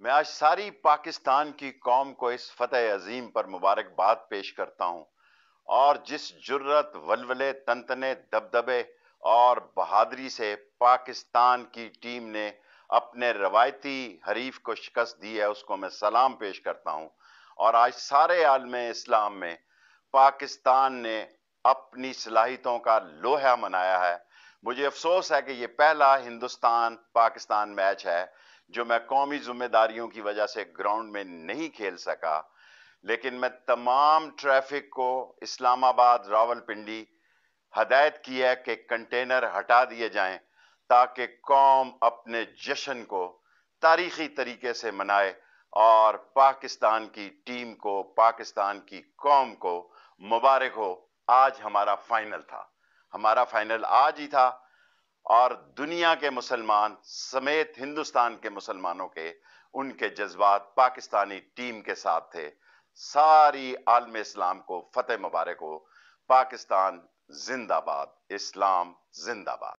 मैं आज सारी पाकिस्तान की कौम को इस फतह अजीम पर मुबारकबाद पेश करता हूं और जिस जुर्रत, वलवले, तनतने, दबदबे और बहादुरी से पाकिस्तान की टीम ने अपने रवायती हरीफ को शिकस्त दी है, उसको मैं सलाम पेश करता हूं। और आज सारे आलम इस्लाम में पाकिस्तान ने अपनी सलाहियतों का लोहा मनाया है। मुझे अफसोस है कि ये पहला हिंदुस्तान पाकिस्तान मैच है जो मैं कौमी जिम्मेदारियों की वजह से ग्राउंड में नहीं खेल सका, लेकिन मैं तमाम ट्रैफिक को इस्लामाबाद, रावलपिंडी हदायत की है कि कंटेनर हटा दिए जाएं ताकि कौम अपने जश्न को तारीखी तरीके से मनाए और पाकिस्तान की टीम को, पाकिस्तान की कौम को मुबारक हो। आज हमारा फाइनल था, हमारा फाइनल आज ही था और दुनिया के मुसलमान समेत हिंदुस्तान के मुसलमानों के उनके जज्बात पाकिस्तानी टीम के साथ थे। सारी आलम इस्लाम को फतेह मुबारक हो। पाकिस्तान जिंदाबाद, इस्लाम जिंदाबाद।